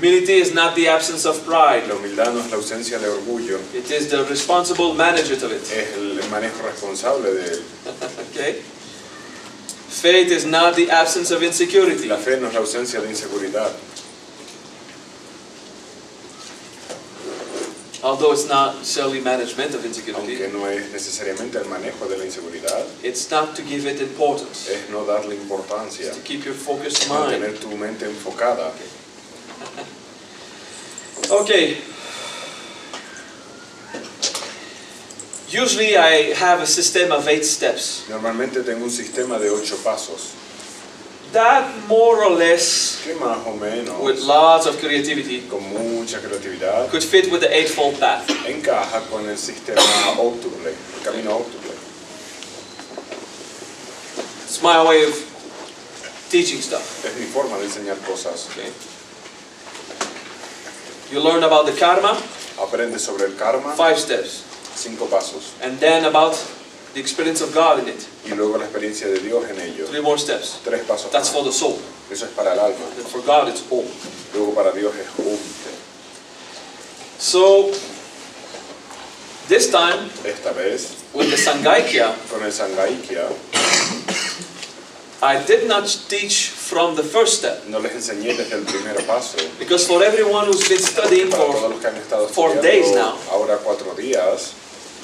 Humility is not the absence of pride. La humildad no es la ausencia de orgullo. It is the responsible management of it. Es el manejo responsable de él. Okay? Faith is not the absence of insecurity. La fe no es la ausencia de inseguridad. Although it's not necessarily management of insecurity, Aunque no es necesariamente el manejo de la inseguridad, it's not to give it importance. es no darle importancia, It's to keep your focused es mind. mantener tu mente enfocada. Okay. Usually I have a system of 8 steps. Normalmente tengo un sistema de 8 pasos, That more or less, que más o menos, with lots of creativity, con mucha creatividad, could fit with the eightfold path. encaja con el sistema óptuple, el camino óptuple. It's my way of teaching stuff. Es mi forma de enseñar cosas. Okay. You learn about the karma, Aprende sobre el karma, 5 steps. 5 pasos, And then about the experience of God in it, y luego la experiencia de Dios en ello. 3 more steps. 3 pasos That's más. for the soul. Eso es para el alma. And for God it's all. Luego para Dios es So, this time, Esta vez, with the Sanghaïkya, con el Sanghaïkya, I did not teach from the first step. no les enseñé desde el primer paso. Because for everyone who's been studying Para todos for, los que han estado 4 estudiando days now, ahora 4 días,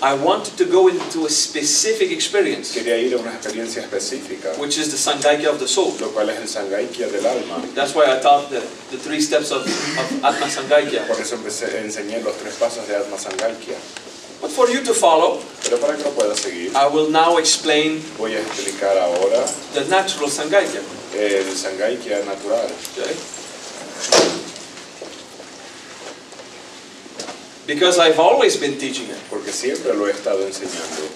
I wanted to go into a specific experience, quería ir a una experiencia específica, which is the Sanghaïkya of the soul. lo cual es el Sanghaïkya del alma. That's why I taught the 3 steps of Atma Sanghaïkya. Por eso enseñé los 3 pasos de Atma Sanghaïkya. But for you to follow, Pero para que lo puedas seguir, I will now explain voy a explicar ahora the natural Sanghaïkya. el Sanghaïkya natural. Okay? Because I've always been teaching it. Porque siempre lo he estado enseñando.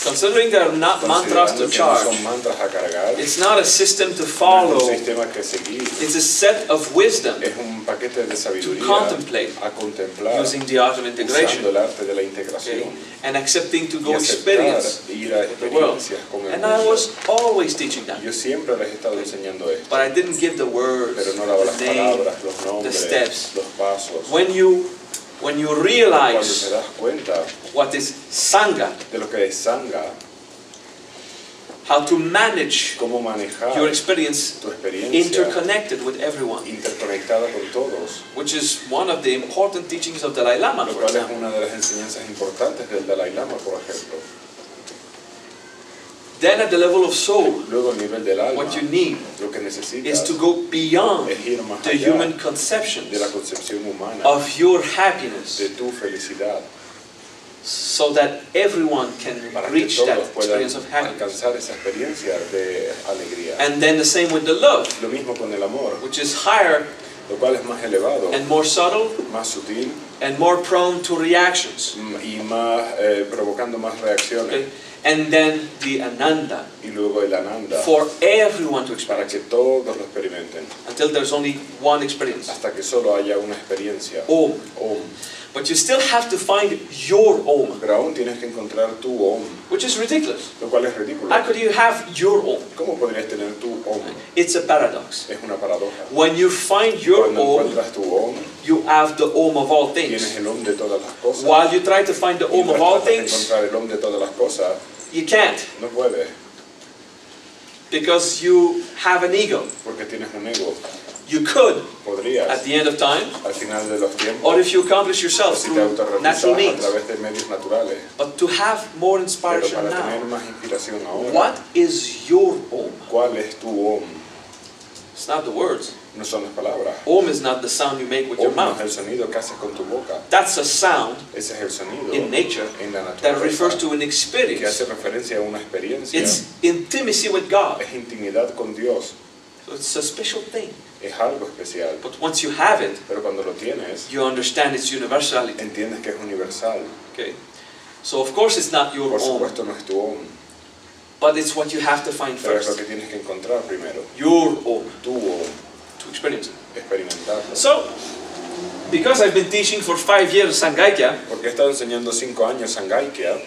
Considering there are not mantras to Considerando que no charge, son mantras a cargar, it's not a system to no es follow, un sistema que seguir, it's a set of wisdom es un paquete de sabiduría to contemplate a contemplar, using the art of usando integration, el arte de la okay? integración, And accepting to y go aceptar experience ir a the world. experiencias con el And I mundo. was always teaching that. Yo siempre les he estado enseñando esto, But I didn't give the words, pero no daba las the name. palabras, los nombres, steps. los pasos. When you Cuando te realize das cuenta what is Sangha, de lo que es Sangha, how to manage cómo manejar your experience tu experiencia interconnected with everyone, interconectada con todos, which is one of the important teachings of Dalai Lama, lo for cual es example. una de las enseñanzas importantes del Dalai Lama, por ejemplo. Then at the level of soul, Luego, a nivel del alma, what you need lo que is necesitas to go beyond es ir más the allá human conceptions de la concepción humana, of your happiness, de tu felicidad, so that everyone can para que reach that todos puedan experience of happiness. alcanzar esa experiencia de alegría. And then the same with the love, Lo mismo con el amor, which is higher lo cual es más elevado, and more subtle más sutil and more prone to reactions. y más provocando más reacciones. Okay? And then the Ananda, Y luego el Ananda, for everyone to para experience, que todos lo experimenten, until there's only one experience. hasta que solo haya una experiencia. Om. Om. But you still have to find your Om, Pero aún tienes que encontrar tu Om, which is ridiculous. lo cual es ridículo. How could you have your Om? ¿Cómo podrías tener tu Om? It's a paradox. Es una paradoja. When you find your Cuando Om, encuentras tu Om, you have the Om of all tienes things. el Om de todas las cosas. While you try to find the Om of all Mientras tratas de things, encontrar el Om de todas las cosas, you can't, no puedes, because you have an ego. porque tienes un ego. You could, Podrías, at the end of time, al final de los tiempos, or if you accomplish yourself si te through autorrealizas natural a means. través de medios naturales, But to have more pero inspiration para tener now, más inspiración ahora, what is your Om? ¿cuál es tu Om? It's not the words. No son las palabras. Om is not the sound you make with your Om no es mouth. el sonido que haces con tu boca. That's a sound Ese es el sonido in nature en la that refers naturaleza to an que experience. hace referencia a una experiencia. It's intimacy with God. Es intimidad con Dios. So it's a special thing. Es algo especial. But once you have it, Pero cuando lo tienes, you understand its universality. entiendes que es universal. Okay? So of course it's not your Por Om, supuesto no es tu Om, but it's what you have to find pero es lo first. que tienes que encontrar primero. Your Om, Tu Om, to experience it. experimentarlo. So, because I've been teaching for 5 years Sanghaïkya, Porque he estado enseñando 5 años Sanghaïkya,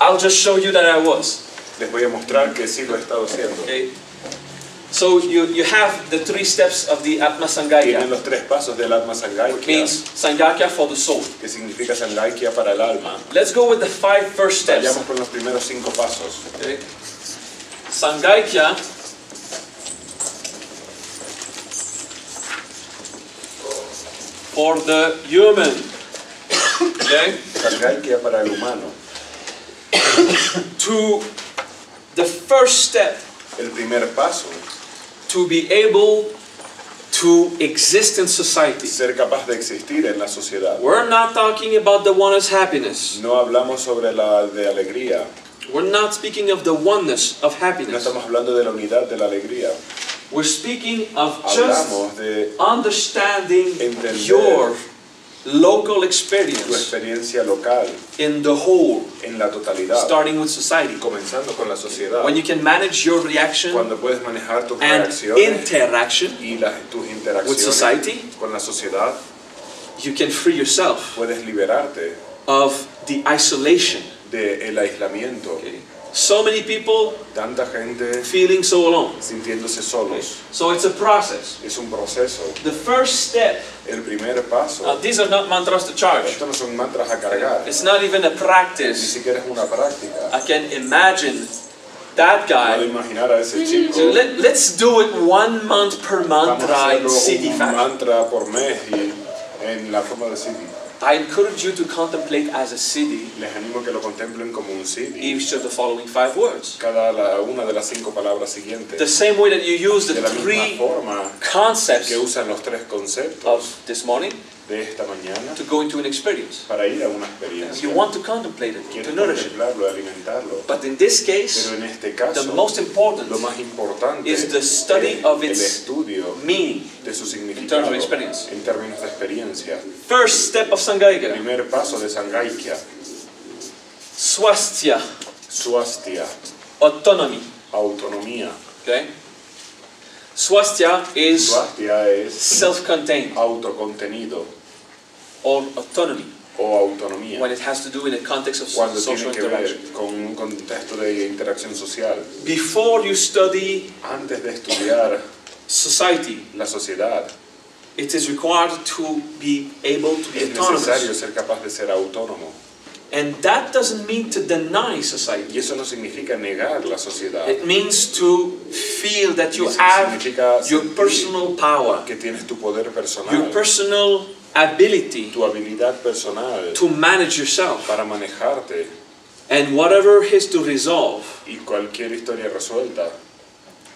I'll just show you that I was. les voy a mostrar que sí lo he estado haciendo. Okay? So you have the 3 steps of the Atma Tienen Sanghaïkya. los 3 pasos del Atma Sanghaïkya, Means Sanghaïkya for the soul. que significa Sanghaïkya para el alma. Let's go with the 5 first steps. Vayamos con los primeros 5 pasos. Okay. Sanghaïkya for the human. Okay. Sanghaïkya para el humano. To the first step El primer paso, to be able to exist in society. ser capaz de existir en la sociedad. We're not talking about the oneness happiness. No hablamos sobre la de alegría, We're not speaking of the oneness of no happiness. estamos hablando de la unidad de la alegría. We're speaking of just Hablamos de understanding entender your local tu experience experiencia local in the whole, en la totalidad, starting with society. comenzando con la sociedad. When you can manage your reaction Cuando puedes manejar tus and reacciones interaction y tus with interacciones society, con la sociedad, you can free yourself puedes liberarte of the isolation. del aislamiento. Okay. So many people Tanta gente feeling so alone. sintiéndose solos. So it's a process. Es un proceso. The first step, El primer paso, these are not mantras to charge. estos no son mantras a cargar, It's not even a ni practice. siquiera es una práctica. I can imagine that Puedo guy. imaginar a ese chico. So let's do it 1 month per Vamos a mantra in hacerlo city un fashion. mantra por mes y en la forma de CD. I encourage you to contemplate as a city Les animo que lo contemplen como un CD. each of the following 5 words. Una de las 5 palabras siguientes. The same way that you use the De la misma 3 forma concepts que usan los 3 conceptos of this morning de esta mañana to go into an experience. para ir a una experiencia. You want to contemplate it, to Quieres nourish it. contemplarlo, alimentarlo. But in this case, Pero en este caso, the most important lo más importante is the study es of el its estudio meaning. de su in significado terms of experience. en términos de experiencia. First step of Sanghaïkya, Primer paso de Sanghaïkya, swasthya, swasthya, autonomy. autonomía. Okay? Swasthya is Swasthya es self-contained autocontenido or autonomy o autonomía. when it has to do in a context of Cuando social tiene que interaction. ver con un contexto de interacción social. Before you study Antes de estudiar society, la sociedad, it is required to be able to be es necesario autonomous. ser capaz de ser autónomo. And that doesn't mean to deny Y society. eso no significa negar la sociedad. It means to feel that you Eso have significa your sentir personal power, que tienes tu poder personal, your personal ability tu habilidad personal to manage yourself. para manejarte, And whatever is to resolve, y cualquier historia resuelta,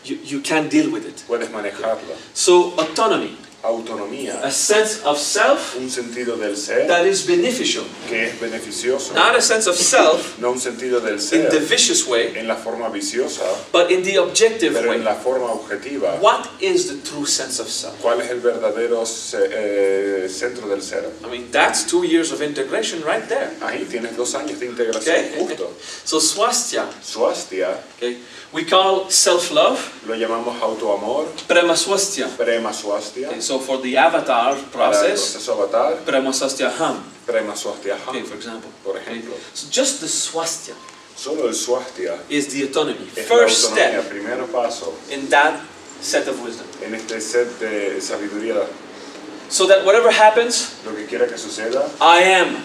you can deal with it. puedes manejarla. So autonomy, Autonomía, a sense of self un sentido del ser that is beneficial, que es beneficioso, not a sense of self no un sentido del in ser the vicious way, en la forma viciosa, but in the objective pero way. en la forma objetiva. What is the true sense of self? ¿Cuál es el verdadero centro del ser? I mean, that's 2 years of integration right there. Ahí tienes 2 años de integración Okay? justo. So swasthya, Swasthya okay, we call self-love lo llamamos autoamor, prema swasthya. prema swasthya, Okay, so for the avatar para el process, proceso avatar, prema swasthya ham. prema swasthya, Okay, for example. por ejemplo. So just the swasthya Solo el swasthya is the autonomy. es First la autonomía, step primer paso in that set of wisdom. en este set de sabiduría. So that whatever happens, Lo que quiera que suceda, I am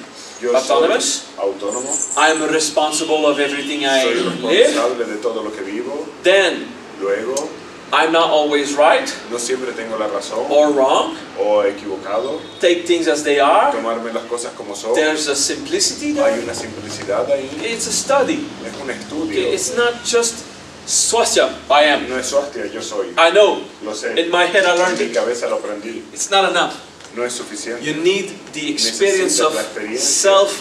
yo autonomous. soy autónomo, I'm responsible of everything I soy live. responsable de todo lo que vivo, Then luego I'm not always right no siempre tengo la razón or wrong. o equivocado, Take things as they are. tomarme las cosas como son, There's a simplicity hay there. una simplicidad ahí, It's a study. es un estudio, Okay, it's not just swasthya. I am. no es swasthya, yo soy, I know. lo sé, In my head I en learned mi it. cabeza lo aprendí, It's not enough. no es suficiente. You need the experience Necesitas of la experiencia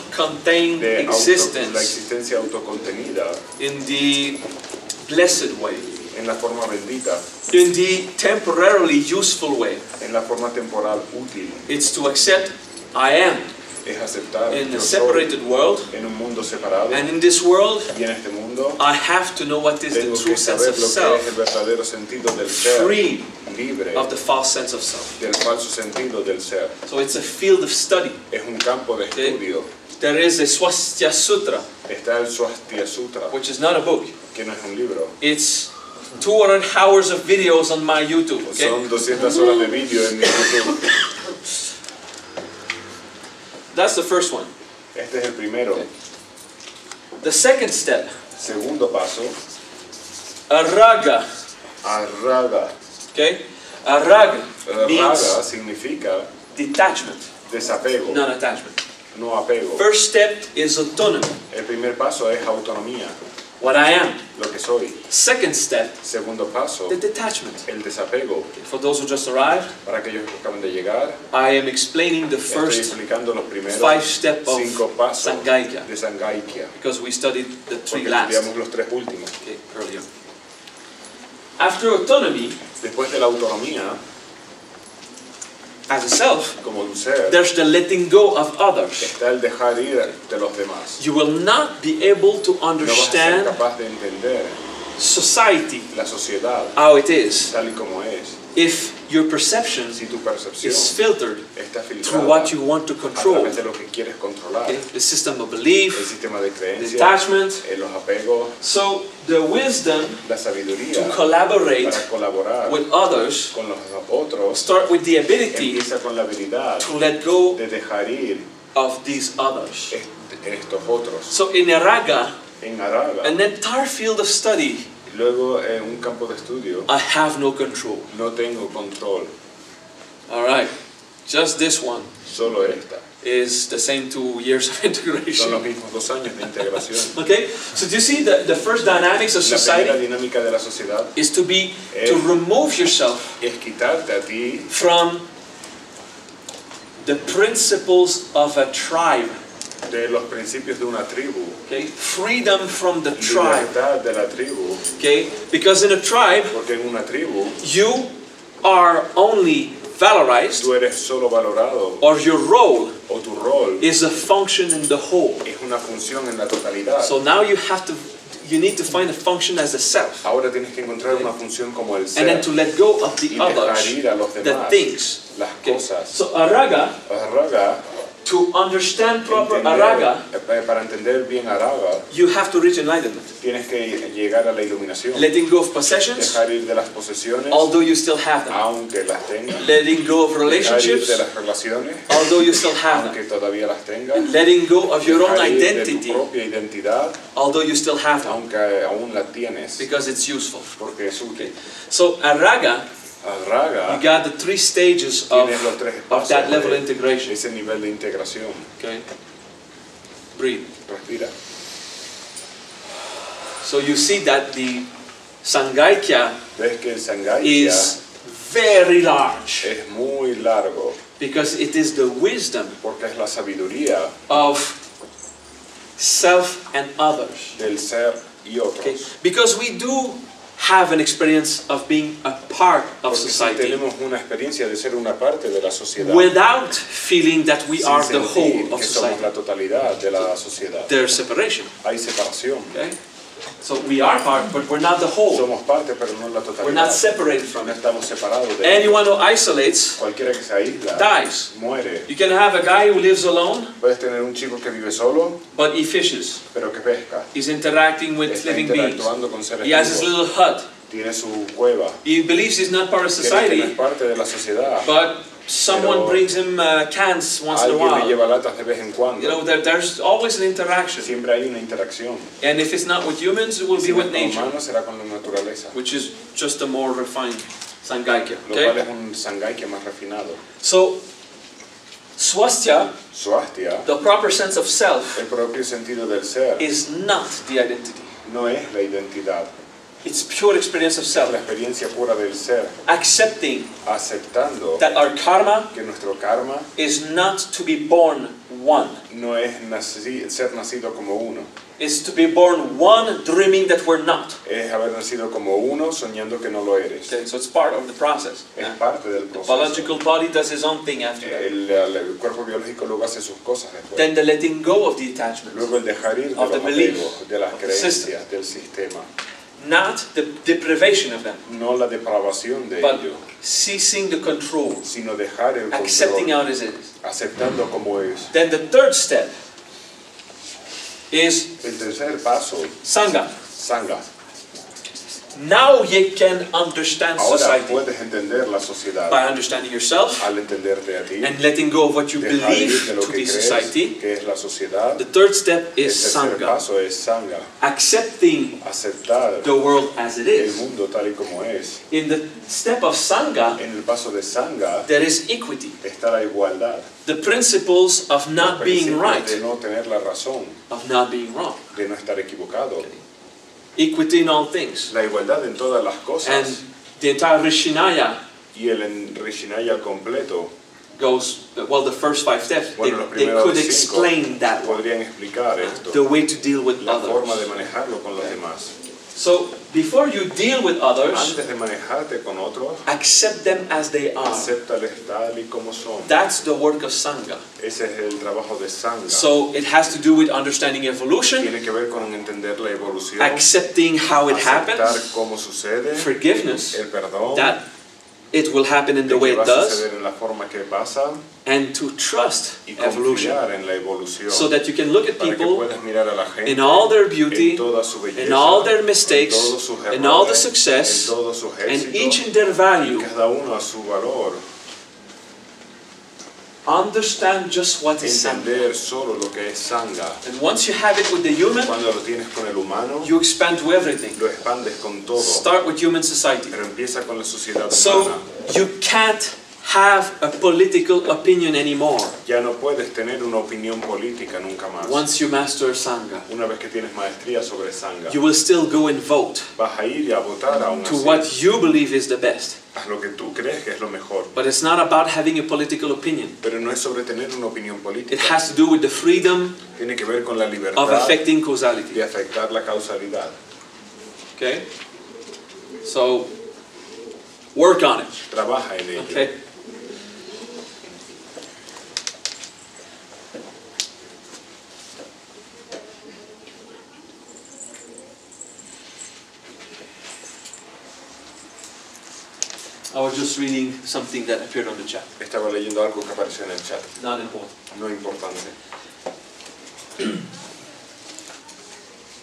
self-contained de la existence existencia autocontenida in the blessed way, en la forma bendita, in the temporarily useful way. en la forma temporal útil, It's to accept I am es aceptar in yo a soy separated world, en un mundo separado, and in this world y en este mundo I have to know what is the tengo true que sense saber of lo que es self, el verdadero sentido del ser, free libre of the false sense of self. del falso sentido del ser. So it's a field of study. Es un campo de Okay. estudio. There is a Swasthya Sutra, Está el Swasthya Sutra, which is not a book. que no es un libro, It's 200 hours of videos on my YouTube. Okay? Son 200 horas de vídeo en mi YouTube. That's the first one. Este es el primero. Okay. The second step. Segundo paso. Araga. Arraga. Okay? Araga Arraga means significa detachment, desapego, not attachment. no apego. First step is autonomy, El primer paso es autonomía, what I am. lo que soy. Second step, Segundo paso, the detachment. el desapego. For those who just arrived, Para aquellos que acaban de llegar, I am explaining the estoy first explicando los primeros 5 steps of 5 pasos Sanghaïkya, de Sanghaïkya. because we studied the 3 Porque last estudiamos los 3 últimos. okay, earlier. After autonomy, Después de la autonomía, as a self, como un ser, there's the letting go of others. está el dejar ir de los demás. You will not be able to No vas a ser understand capaz de entender society, la sociedad how it is, tal y como es. if your perception Si tu percepción is filtered está through filtrada what you want to a control. través de lo que quieres controlar, Okay? The system of el belief, sistema de creencias, detachment. los apegos, So the wisdom la sabiduría to collaborate para colaborar with others con los otros start with the ability empieza con la habilidad to let go de dejar ir of these others. estos otros. So in Araga, En Araga, an entire field of study, luego en un campo de estudio, I have no control. no tengo control, All right, just this one solo esta. is the same 2 years of Son integration. los mismos 2 años de integración. Okay, so do you see the first dynamics of La primera society dinámica de la sociedad is to remove yourself es quitarte a ti from the principles of a tribe. de los principios de una tribu, Okay, freedom from the tribe. libertad de la tribu, Okay, because in a tribe porque en una tribu you are only valorized, tú eres solo valorado or your role o tu rol is a function in the whole. es una función en la totalidad. So now you need to find a function as a self, Ahora tienes que encontrar una función como el and then ser to let go of y the dejar others, ir a los the demás, things. las Okay. cosas. So araga, Arraga, to understand proper araga, para entender bien Araga, you have to reach enlightenment. tienes que llegar a la iluminación. Letting go of possessions, Dejar ir de las posesiones, although you still have them. aunque las tengas. Letting go of Dejar ir relationships, de las relaciones, although you still have aunque them. todavía las tengas. Letting go of your own Dejar ir de tu identity, propia identidad, although you still have them, aunque aún la tienes, because it's useful. porque es útil. So araga, Arraga, you got the 3 stages tienes los 3 of pasos that level of de integration. ese nivel de integración. Okay, breathe. Respira. So you see that the Sanghaïkya Ves que el Sanghaïkya is very large es muy largo, because it is the wisdom porque es la sabiduría of self and others. del ser y otros. Okay, because we do have an experience of being a part of Porque si society tenemos una experiencia de ser una parte de la sociedad, without feeling that we sin are the sentir whole of que somos society. la totalidad de la sociedad. There's separation. Hay separación. Okay, so we are part, but we're not the whole. Somos parte, pero no la We're not totalidad. separated from No it. estamos separados de Anyone who isolates cualquiera que se aísla, dies. muere. You can have a guy who lives alone, Puedes tener un chico que vive solo, but he fishes. pero que pesca. He's interacting with Está living beings. interactuando con seres He has his vivos. little hut. Tiene su cueva. He believes he's not part of Cree que no society, es parte de la sociedad. but someone Pero brings him cans once in a Alguien le while. lleva latas de vez en cuando. You know, there's always an interaction. Siempre hay una interacción. And if it's not with humans, it will be Si no with es con nature, humanos, será con la naturaleza. which is just a more refined Sanghaïkya. Lo cual Okay? es un Sanghaïkya más refinado. So, swasthya, Swastia, the proper sense of self, el propio sentido del ser, is not the identity. no es la identidad. It's pure experience of Es self. la experiencia pura del ser, Accepting aceptando that our karma que nuestro karma is not to be born one. no es ser nacido como uno, It's to be born one, dreaming that we're not. es haber nacido como uno soñando que no lo eres. Okay, so it's part of the process. Es parte del The proceso. biological body does its own thing after that. El cuerpo biológico luego hace sus cosas después. Then the letting go of the attachments. Luego el dejar ir de Of los the belief, apegos, de las of the creencias, del sistema. Not the deprivation of them, No la depravación de but ello, ceasing the control, sino dejar el accepting control, how it is. aceptando como es. Then the third step is El tercer paso, Sangha. Sangha. Now you can understand Ahora society puedes entender la sociedad by understanding yourself al entenderte a ti, and letting go of what you dejar ir believe de lo to que be crees society. que es la sociedad. The third step El is tercer Sangha, paso es Sangha, accepting aceptar the world as it el is. mundo tal y como es. In the step of Sangha, En el paso de Sangha there is equity. está la igualdad, The principles of not los being principios right, de no tener la razón, of not being wrong. de no estar equivocado, Equity in all things. la igualdad en todas las And cosas. the entire Rishinaya Y el Rishinaya completo, goes, well, the first 5 steps, bueno, los they primeros could 5 explain that one, podrían explicar esto, the way to deal with la forma de others. manejarlo con los demás. So, before you deal with others, Antes de manejarte con otros, accept them as they are. acéptales tal y como son. That's the work of Sangha. Ese es el trabajo de Sangha. So, it has to do with understanding evolution, Tiene que ver con entender la evolución, accepting how it aceptar happens, cómo sucede, forgiveness, el perdón, that it will happen in the de way que va it a does, suceder en la forma que pasa, and to trust y evolution. confiar en la evolución, So that you can look at para que people puedas mirar a la gente in all their beauty, en toda su belleza, in all their en mistakes, todos sus in all the errores, success, en todos sus and éxitos, each in their y value, cada uno a su valor, understand just what is Sangha. entender solo lo que es Sangha. And once you have it with the human, Cuando lo tienes con el humano, you expand to everything. lo expandes con todo, Start with human society. pero empieza con la sociedad So humana. you can't have a political opinion anymore Ya no puedes tener una opinión política nunca más. once you master Sangha. Una vez que tienes maestría sobre Sangha, You will still go and vote vas a ir y a votar aún to así. what you believe is the best. Haz lo que tú crees que es lo mejor. But it's not about having a political opinion. Pero no es sobre tener una opinión It política. has to do with the freedom Tiene que ver con la of libertad affecting causality. de afectar la causalidad. Okay? So, work on it. Trabaja en ello. Okay? I was just reading something that appeared on the chat. Estaba leyendo algo que apareció en el chat. Not important. No importante.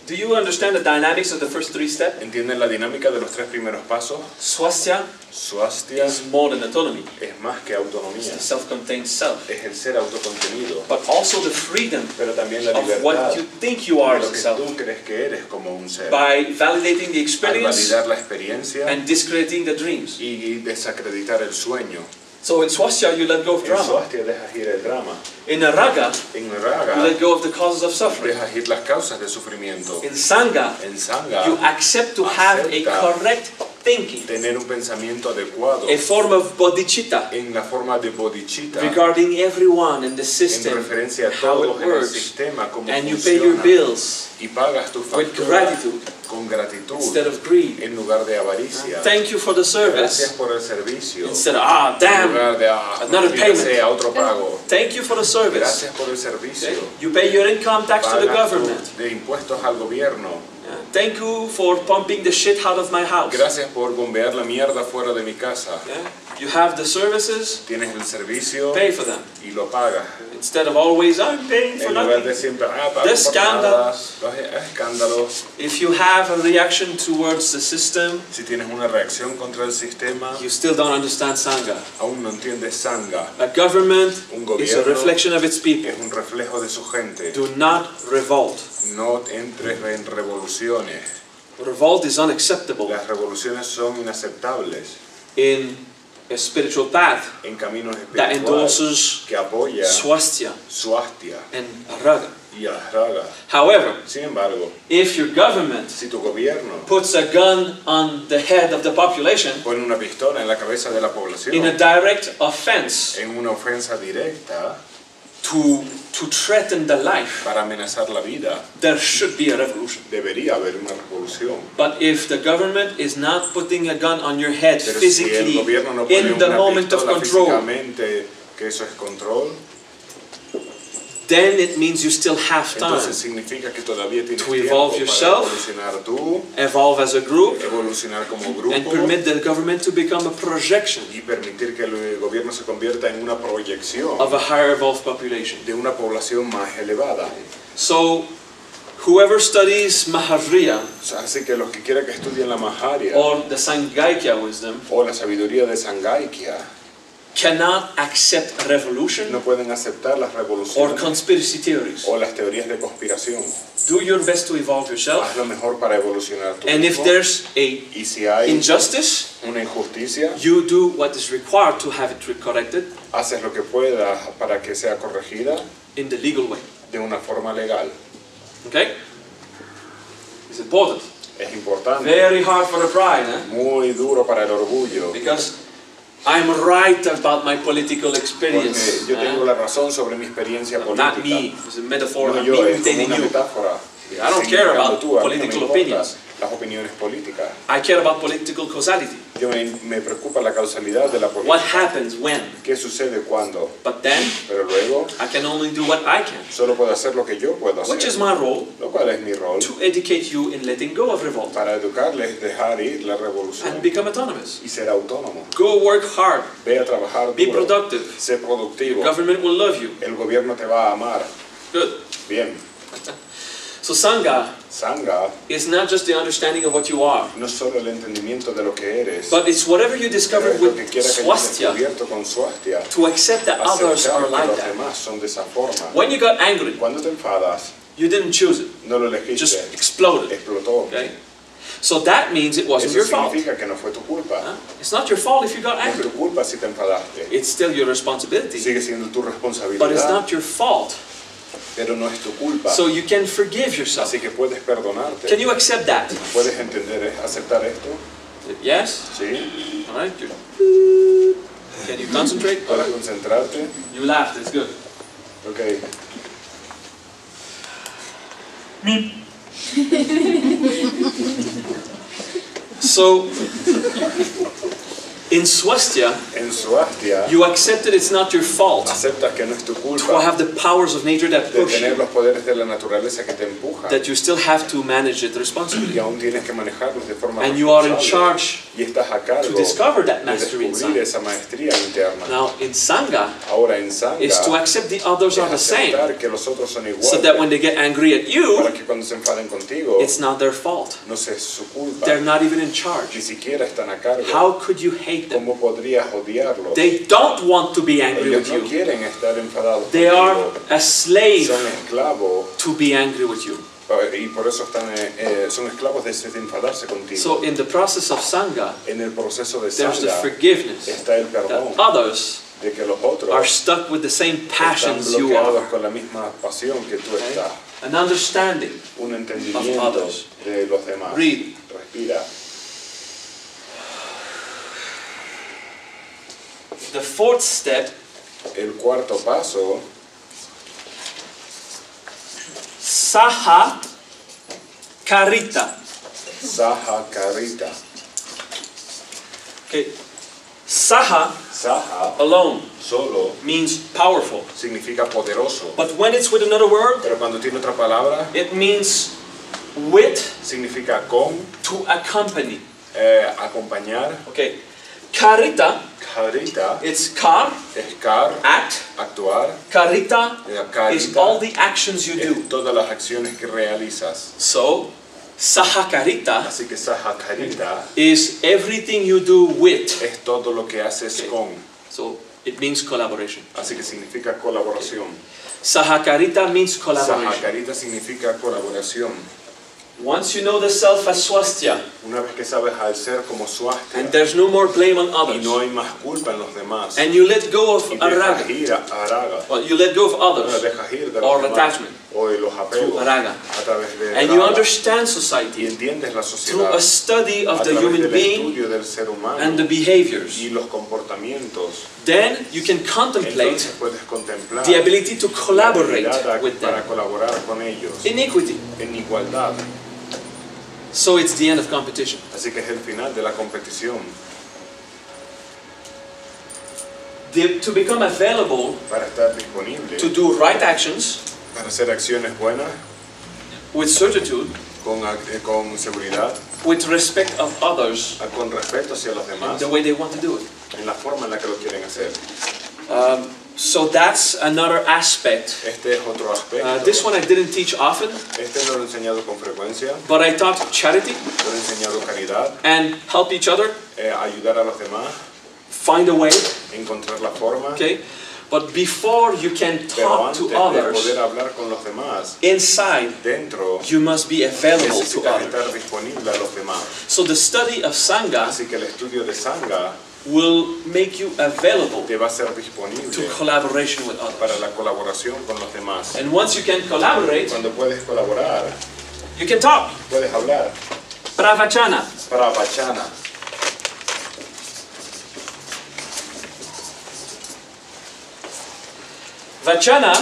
Do you understand the dynamics of the first 3 steps? ¿Entienden la dinámica de los 3 primeros pasos? Swasthya Swasthya is more than autonomy. es más que It's autonomía. the self-contained self. Es el ser autocontenido. But also the freedom Pero también la of libertad what you think you are de as lo a que self. tú crees que eres como un ser. By validating the Al experience validar la experiencia and discrediting the dreams. y desacreditar el sueño. So in Swasthya you let go of En drama. Swasthya dejas ir el drama. In a raga En you Raga let go of the causes of suffering. dejas ir las causas de sufrimiento. In Sangha En Sangha you accept to have a acepta correct thinking, tener un pensamiento adecuado a form of bodhicitta en la forma de bodhicitta regarding everyone and the en system, referencia a how todos it en el works, sistema, cómo and you pay your funciona, bills y pagas tu with factura gratitude con gratitud instead of greed. en lugar de avaricia. Thank you for the Gracias service por el servicio instead of en damn. lugar de another maldita payment. sea, otro pago. Thank you for the service. Gracias por el servicio. Okay? You pay your income tax to the Pagas government. de impuestos al gobierno. Yeah. Thank you for pumping the shit out of my house. Gracias por bombear la mierda fuera de mi casa. Yeah. You have the services, Tienes el servicio pay for them. y lo pagas. Instead of always, I'm paying for En lugar de nothing. siempre, pago The por scandal. nada, los escándalos. If you have a reaction towards the system, Si tienes una reacción contra el sistema, you still don't understand Sangha. aún no entiendes Sangha. A government Un is a gobierno reflection of its people. es un reflejo de su gente. Do not revolt. No entres en revoluciones. Revolt is unacceptable Las revoluciones son inaceptables in a spiritual path en caminos that espirituales endorses que apoya Swasthya Swasthya and Raga. y a Raga. However, Sin embargo, if your government si tu gobierno puts a gun on the head of the population pone una pistola en la cabeza de la in a población direct offense en una ofensa directa to threaten the life, para amenazar la vida, there should be a revolution. debería haber una revolución. But if the government is not putting a gun on your head Pero si el physically gobierno no pone in the una moment of pistola control, físicamente, que eso es control, then it means you still have time. entonces significa que todavía tienes To tiempo evolve para yourself, evolucionar tú, Evolve as a group evolucionar como and grupo permit the government to become a projection y permitir que el gobierno se convierta en una proyección of a higher evolved population. de una población más elevada. So, Whoever studies Maha, Así que los que quieran que estudien la Maharia or the Sanghaïkya wisdom, o la sabiduría de Sanghaïkya cannot accept revolution no pueden aceptar las or revoluciones conspiracy theories. o las teorías de conspiración. Do your best to evolve yourself, Haz lo mejor para evolucionar tú and if mismo. there's a Y si hay injustice, una injusticia, you do what is required to have it corrected haces lo que puedas para que sea corregida in the legal way. de una forma legal. Okay? It's important. Es importante, Very hard for the pride, muy duro para el orgullo, because I'm right about my political porque experience. yo tengo la razón sobre mi experiencia Not política. me. It's a metaphor. No I'm yo, me es como imitating una you. metáfora. I don't Seguir care imitando about tú, a mí no me political importan opinions. las opiniones políticas. I care about political causality. Yo me preocupa la causalidad de la política. What happens when? ¿Qué sucede cuando? But then, Pero luego I can only do what I can. solo puedo hacer lo que yo puedo hacer. Which is my role, Lo cual es mi rol. to educate you in letting go of revolt Para educarles, dejar ir la revolución and become autonomous. y ser autónomo. Go work hard. Ve a trabajar Be duro. productive. Sé productivo. Government will love you. El gobierno te va a amar. Good. Bien. So Sangha Sangha is not just the understanding of what you are, no es solo el entendimiento de lo que eres, but it's whatever you pero discovered es lo with que quiera que hayas swastika descubierto con swastia. to accept that others Aceptar are que like los that. demás son de esa forma. When you got angry, Cuando te enfadas, you didn't choose it. no lo It elegiste, just exploded. explotó. Okay? So that means it wasn't Eso your fault. significa que no fue tu culpa. Huh? It's not your fault if you got No es angry. tu culpa si te enfadaste. It's still your responsibility. Sigue siendo tu But it's responsabilidad, not your fault. pero no es tu culpa. So you can forgive yourself. Así que puedes perdonarte. Can you accept that? ¿Puedes entender, aceptar esto? Yes? ¿Sí? All right. Good. Can you concentrate? ¿Puedes concentrarte? You laughed. It's good. Ok. So, in swastia, En swastia, you accept that it's not your fault aceptas que no es tu to culpa have the powers of nature that de push tener you, los poderes de la naturaleza que te empujan that you still have to manage it y responsibly. aún tienes que manejarlos de forma And you are in responsable. charge Y estás a cargo to discover that de mastery descubrir inside. esa maestría interna. Now, in Sangha, Ahora en Sangha it's to accept the others are the es same, aceptar que los otros son iguales so that when they get angry at you, para que cuando se enfaden contigo it's not their fault. no sea su culpa, They're not even in ni charge. siquiera están a cargo. How could you hate them? ¿Cómo podrías odiarlos? They don't want to be angry Ellos with no you. quieren estar enfadados They are contigo. a slave Son esclavos to be angry with you. y por eso son esclavos de enfadarse contigo. So in the process of Sangha, En el proceso de there's the Sangha forgiveness está el perdón that others de que los otros are stuck with the same están passions you bloqueados are. con la misma pasión que tú Okay? estás. An understanding. Un Of entendimiento others. de los demás. Read. Respira. The fourth step, El cuarto paso, Saha Karita. Sanghaïkya. Okay. Saha Saha alone solo means powerful. significa poderoso, But when it's with another word, pero cuando tiene otra palabra it means with, significa con, to accompany. acompañar. Okay. Karita, Karita it's kar, es car, act. actuar. Karita is Karita all the actions you do. es todas las acciones que realizas. So, Sahakarita Así que Sanghaïkya is everything you do with. es todo lo que haces Okay. con. So, it means collaboration. Así que significa colaboración. Sahakarita means collaboration. Sanghaïkya significa colaboración. Once you know the self as swastia, Una vez que sabes al ser como swastia and there's no more blame on y others, no hay más culpa en los demás, and you let go of y dejas araga, ir a raga, well, you let go of others dejas ir de or los demás, attachment o de los apegos to raga, a través de and you raga, understand y society entiendes la through sociedad a study a of the través human del being estudio del ser humano and the behaviors, y los comportamientos. then you can contemplate Entonces puedes contemplar the ability to la collaborate habilidad with para them colaborar con ellos in equity. en igualdad. So it's the end of competition. Así que es el final de la competición. To become available Para estar disponible, to do right actions para hacer acciones buenas, with certitude, con seguridad, with respect of others, con respeto hacia los demás, the way they want to do it. en la forma en la que lo quieren hacer. So that's another aspect. Este es otro aspecto. This one I didn't teach often, Este no lo he enseñado con frecuencia. but I taught charity Lo he enseñado caridad, and help each other, ayudar a los demás, find a way, encontrar la forma. okay? But before you can Pero talk antes to de others, poder hablar con los demás, inside, dentro you must be available to necesitas others. estar disponible a los demás. So the study of Sangha Así que el estudio de Sangha will make you available te va a ser to disponible collaboration with others. para la colaboración con los demás. And once you can collaborate, Cuando puedes colaborar, you can talk. puedes hablar. Pravachana. Pravachana. Vachana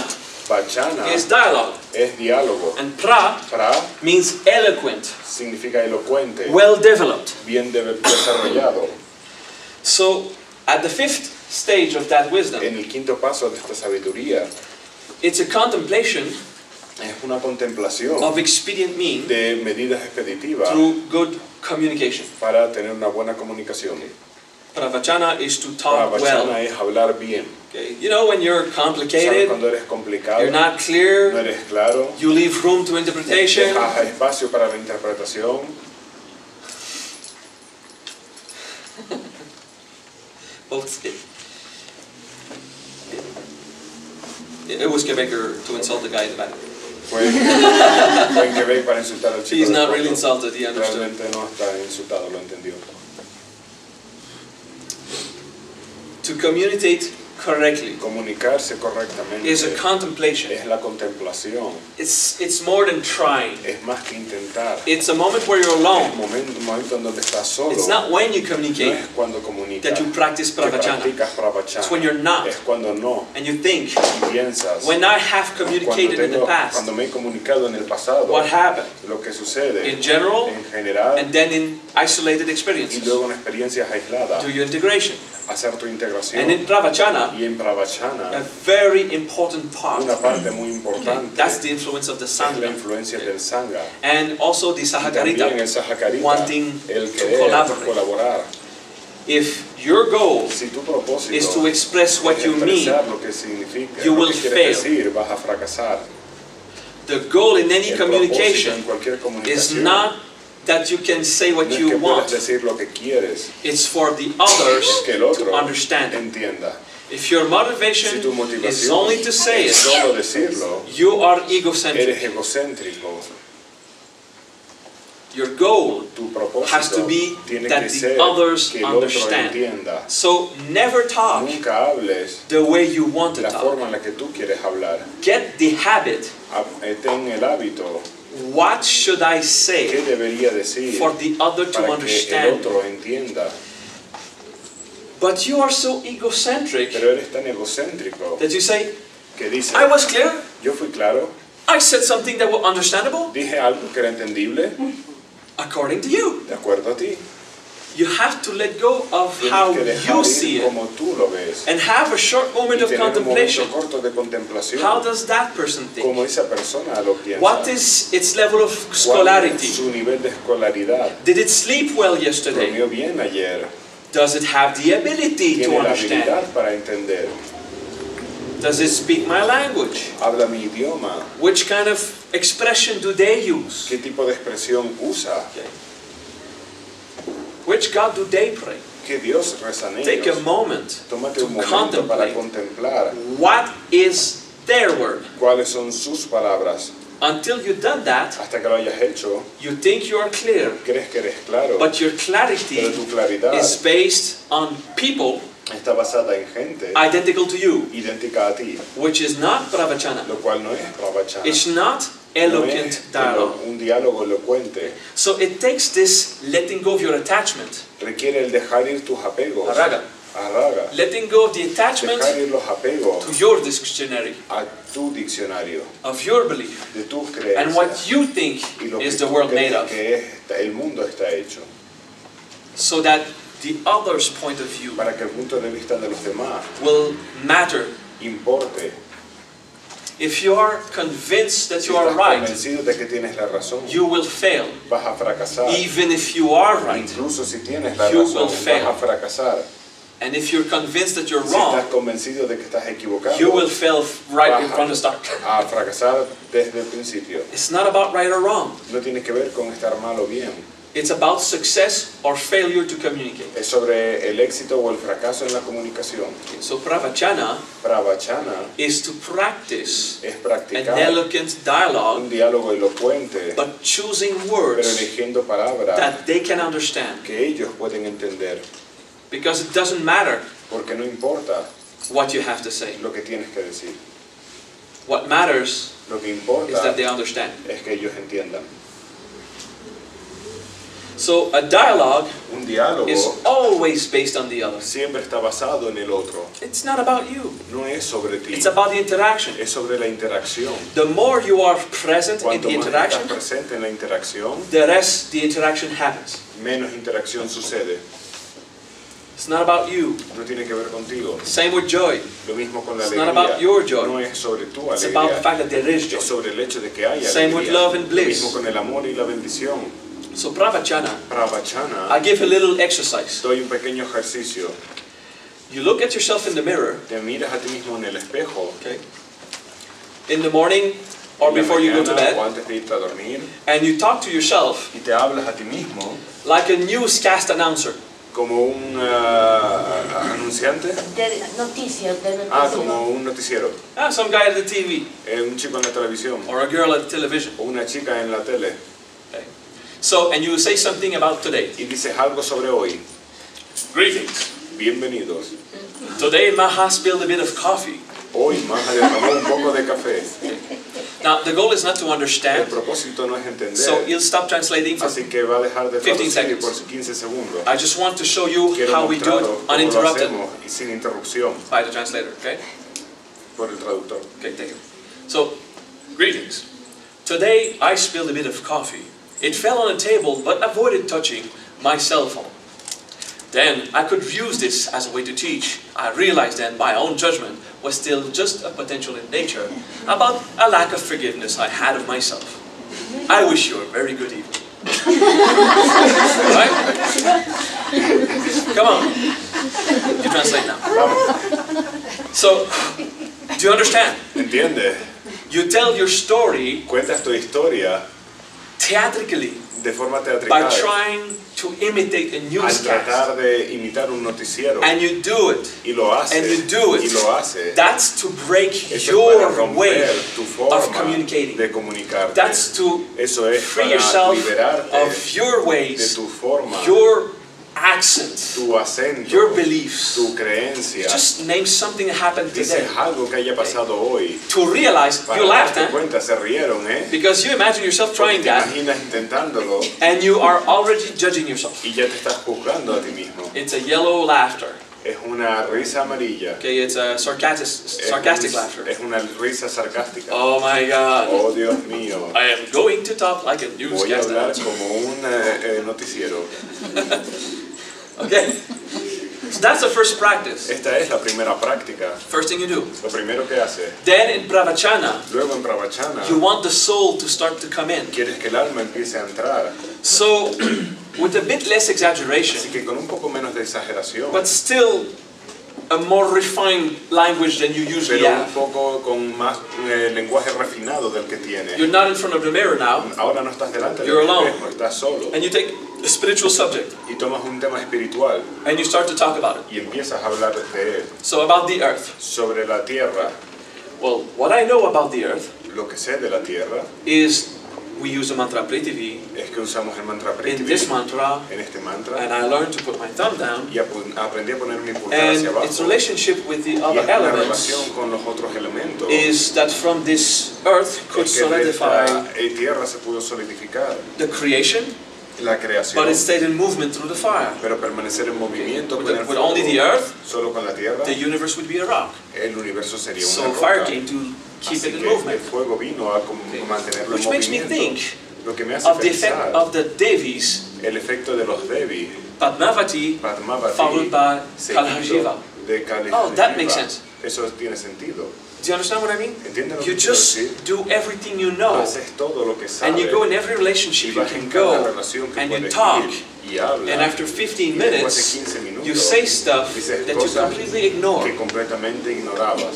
Vachana is dialogue. es diálogo. And pra Pra means eloquent, significa elocuente, well developed. bien desarrollado. So at the fifth stage of that wisdom, En el quinto paso de esta sabiduría it's a contemplation es una contemplación of expedient means de medidas expeditivas through good communication. para tener una buena comunicación. Pravachana is to talk Pravachana well. es hablar bien. Okay? You know, when you're ¿Sabes complicated, cuando eres complicado? you're not No clear, eres claro. you leave room to interpretation. Dejas espacio para la interpretación. It was Quebecer to insult the guy in the back. Fue en Quebec para insultar al chico. He's del not fondo. really insulted, he understood. Realmente no está insultado, lo entendió. To communicate correctly Comunicarse correctamente is a contemplation. es la contemplación. It's more than trying. Es más que intentar. It's a moment where you're Es alone. un momento en donde estás solo. It's not when you No communicate es cuando comunicas. that you practice Que pravachana. practicas pravachana. It's when you're not. Es cuando no. And you think, Y piensas. when I have communicated in the past, Cuando me he comunicado en el pasado. what happened? Lo que sucede. In general, En general. and then in isolated Y experiences. luego en experiencias aisladas. Do your integration. Hacer tu integración. And in pravachana, Y en pravachana. a very important part. Una parte muy importante. That's the influence of the Es la Sangha. influencia del Sangha. And also the Y también Sanghaïkya, el Sanghaïkya, wanting el to querer collaborate. colaborar. If your goal Si tu propósito is to express what es you mean, expresar lo que significa, you lo will que quieres fail. decir, vas a fracasar. the goal in any El propósito communication en cualquier is comunicación not that you can say what no es you que puedas want. decir lo que quieres, It's for the others es que el otro to understand. entienda. If your Si motivation tu is motivación only to say es it, solo decirlo, you are eres egocentric. egocéntrico. Your goal Tu has to propósito be tiene that que the ser others que el otro understand. entienda. So never talk Nunca hables the way you want to la talk. forma en la que tú quieres hablar. Get the habit. Ten el hábito. What should I ¿Qué say debería decir for the other to para que el understand? otro entienda? But you are so egocentric Pero eres tan egocéntrico that you say, que dices, I was clear, yo fui claro, I said something that was understandable dije algo que era entendible, according to you. de acuerdo a ti. You have to let go of how Tienes que you dejar see ir it como tú lo ves. and have a short moment Y of tener un contemplation. momento corto de contemplación. How does that person think? Como esa persona lo piensa. What is its level of ¿Cuál es scholarity? su nivel de escolaridad? Did it sleep well yesterday? ¿Durmió bien ayer? Does it have the ability to ¿Tiene la understand? habilidad para entender? Does it speak my language? ¿Habla mi idioma? Which kind of expression do they use? ¿Qué tipo de expresión usa? Okay. Which God do they pray? ¿Qué Dios rezan Take a ellos? moment Tómate to un momento para contemplate contemplar what is their word. cuáles son sus palabras. Until you've done that, Hasta que lo hayas hecho, you think you are clear, crees que eres claro, but your clarity pero tu claridad is based on people está basada en gente identical to you, idéntica a ti, which is not pravachana. lo cual no es pravachana. It's not No eloquent es dialogue. un diálogo elocuente. So it takes this letting go of your attachment, Requiere el dejar ir tus apegos. Araga. Arraga. letting go of the attachment Dejar ir los apegos to your dictionary, a tu diccionario, of your belief, de tus and what creencias you think y lo is que the tú world crees made of, que el mundo está hecho, so that the other's point of view para que el punto de vista de los demás will matter. importe. If you are convinced that Si you are estás right, convencido de que tienes la razón, you will fail. vas a fracasar. Even if you are right, Incluso si tienes la you razón, will fail. vas a fracasar. And if you're convinced that you're Si wrong, estás convencido de que estás equivocado, you will fail right in front of the start. a fracasar desde el principio. It's not about right or wrong. No tiene que ver con estar mal o bien. It's about success or failure to communicate. Es sobre el éxito o el fracaso en la comunicación. So pravachana Pravachana is to practice es an practicar elegant dialogue, un diálogo elocuente, but choosing pero words eligiendo palabras that they can understand. que ellos pueden entender. Because it doesn't matter Porque no importa what you have to say. lo que tienes que decir. What matters Lo que is importa that they understand. es que ellos entiendan. So a dialogue Un diálogo is always based on the other. siempre está basado en el otro. It's not about you. No es sobre ti. It's about the interaction. Es sobre la interacción. The more you are present in Cuanto the más interaction, estás presente en la interacción, the interaction happens. menos interacción sucede. It's not about you. No tiene que ver contigo. Same with joy. Lo mismo con la It's not alegría. about your joy. No es sobre tu It's about the alegría. fact that there is joy. Es sobre el hecho de que haya Same with alegría. love and Lo bliss. mismo con el amor y la bendición. So pravachana, Pravachana, I give a little exercise. doy un pequeño ejercicio. You look at yourself in the mirror, Te miras a ti mismo en el espejo. okay, in the morning or en la before you go to mañana o bed, antes de irte a dormir, and you talk to yourself y te hablas a ti mismo like a newscast announcer. como un anunciante. De noticias, de noticias. Como un noticiero. Some guy at the TV Un chico en la televisión. or a girl at the television. O una chica en la tele. Okay. So, and you say something about today. Y dices algo sobre hoy. Greetings. Bienvenidos. Today Maha spilled a bit of coffee. Hoy Maha derramó un poco de café. Now, the goal is not to El understand, propósito no es entender. so you'll stop translating for Así que va a dejar de 15 traducir seconds. por 15 segundos. I just want to show you Quiero how we do it mostraros cómo lo uninterrupted hacemos y sin interrupción by the translator, okay? por el traductor. Okay, thank you. So, greetings. Today I spilled a bit of coffee. It fell on the table but avoided touching my cell phone. Then I could use this as a way to teach. I realized then my own judgment was still just a potential in nature about a lack of forgiveness I had of myself. I wish you a very good evening. Right? Come on. You translate now. So, do you understand? ¿Entiendes? You tell your story Cuentas tu historia theatrically de forma by teatrical trying to imitate a al newscast. tratar de imitar un noticiero. And you do it. Y lo hace. And you do it. Y lo hace. That's to break Eso es para your way romper tu forma of communicating. de comunicarte. That's to Eso es free para yourself liberarte of your de ways, tu forma, your accent, tu acento, your beliefs. tu creencia. Just name something that happened today. Dices algo que haya pasado hoy. To realize, Para you laughed, darte huh? cuenta, se rieron, ¿eh? Because you imagine yourself trying Te that, imaginas intentándolo and you are already judging yourself. y ya te estás juzgando a ti mismo. It's a yellow laughter. Es una risa amarilla. Okay, it's a sarcastic laughter. Es una risa sarcástica. Oh my God. Oh, Dios mío. I am going to talk like a Voy a newscast hablar announcer. como un noticiero. Okay? So that's the first practice. Esta es la primera práctica. First thing you do. Lo primero que hace. Then in pravachana, Luego en Pravachana, you want the soul to start to come in. quieres que el alma empiece a entrar. So, with a bit less Así exaggeration, que con un poco menos de exageración, but still a more refined language than you usually pero un have. poco con más lenguaje refinado del que tienes. You're not in front of the mirror now, Ahora no estás delante del You're alone. espejo, estás solo. and you take a spiritual subject, Y tomas un tema espiritual and you start to talk about it. y empiezas a hablar de él. So about the earth. Sobre la tierra, Well, what I know about the earth lo que sé de la tierra is we use the mantra Prithvi es que usamos el mantra in Prithvi this mantra, en este mantra and I learned to put my thumb down, y aprendí a poner mi pulgar and hacia abajo. its relationship with the Y other es una elements relación con los otros elementos. is that from this earth could Es que de solidify esta tierra se pudo solidificar the creation, la creación, but it stayed in movement through the fire. pero permanecer en movimiento con el With fuego, only the earth, solo con la tierra, the universe would be a rock. el universo sería una So roca. fire came to keep Así it in que el movement. fuego vino a mantenerlo Which en makes me movimiento. think Lo que me hace of the effect pensar of the Devis, el efecto de los Devi, Padmavati, Padmavati, followed by seguido Kalhajiva. de Kalhajiva. Oh, that makes sense. Eso tiene sentido. Do you understand what I mean? ¿Entienden lo You que quiero just decir? do everything you know, Haces todo lo que and you sabes go in every y relationship you vas can en cada go, relación que and you puedes talk, ir y hablas. and after 15 Y después de minutes, 15 minutos you say stuff dices that you cosas completely ignore. que completamente ignorabas.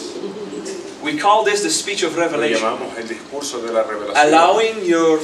We call this the speech of Lo revelation. llamamos el discurso de la revelación, Allowing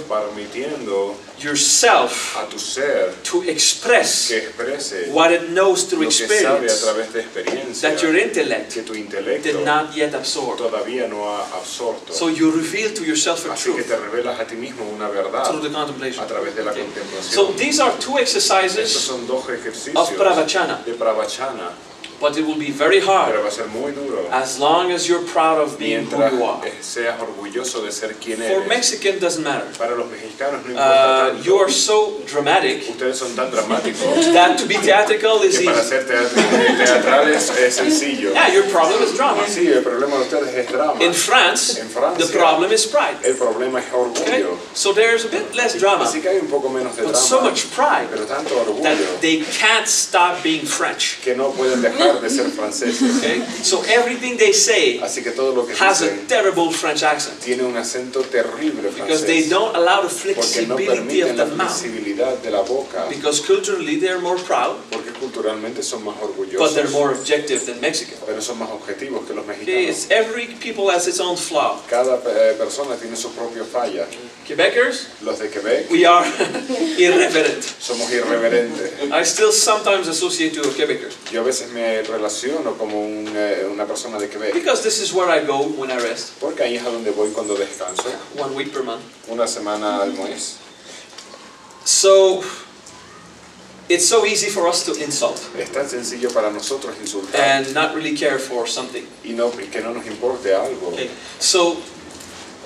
permitiendo yourself a tu ser to express que exprese what it knows through lo que sabe a experience través de experiencia that your intellect que tu intelecto did not yet absorb. todavía no ha absorto. So you reveal to yourself a Así que truth te revelas a ti mismo una verdad through the contemplation. a través de la So contemplación. these are two Estos exercises son dos ejercicios of pravachana, de pravachana, but it will be very pero hard va a ser muy duro as long as you're proud of being who mientras you are. seas orgulloso de ser quien For eres. Mexican doesn't matter. Para los mexicanos no importa tanto. You are so dramatic Ustedes son tan dramáticos that to be theatrical is que para easy. ser teatrales es sencillo. Yeah, your problem is drama. Sí, el problema de ustedes es drama. In France, En Francia, the problem is pride. el problema es Okay? orgullo. So there's a bit less drama, Así que hay un poco menos de but so drama, much pride pero tanto that orgullo they can't stop being French. que no pueden dejar de ser franceses. Okay? So everything they say Así que todo lo que has a dicen terrible French accent tiene un acento terrible because they francés, don't allow the porque no flexibility of permiten the la mouth. flexibilidad de la boca, Because culturally they're more proud, porque culturalmente son más but orgullosos, they're more objective than Mexican. pero son más objetivos que los Okay? mexicanos. It's every people has its own flaw. Cada persona tiene su propia falla. Quebecers, Los de Quebec we are irreverent. somos irreverentes. I still sometimes associate to a Quebecer Yo a veces me relaciono como una persona de Quebec, because this is where I go when I rest, porque ahí es a donde voy cuando descanso, 1 week per month. una semana al mes. So it's so easy for us to insult Es tan sencillo para nosotros insultar and not really care for something. y que no nos importe algo. Okay, so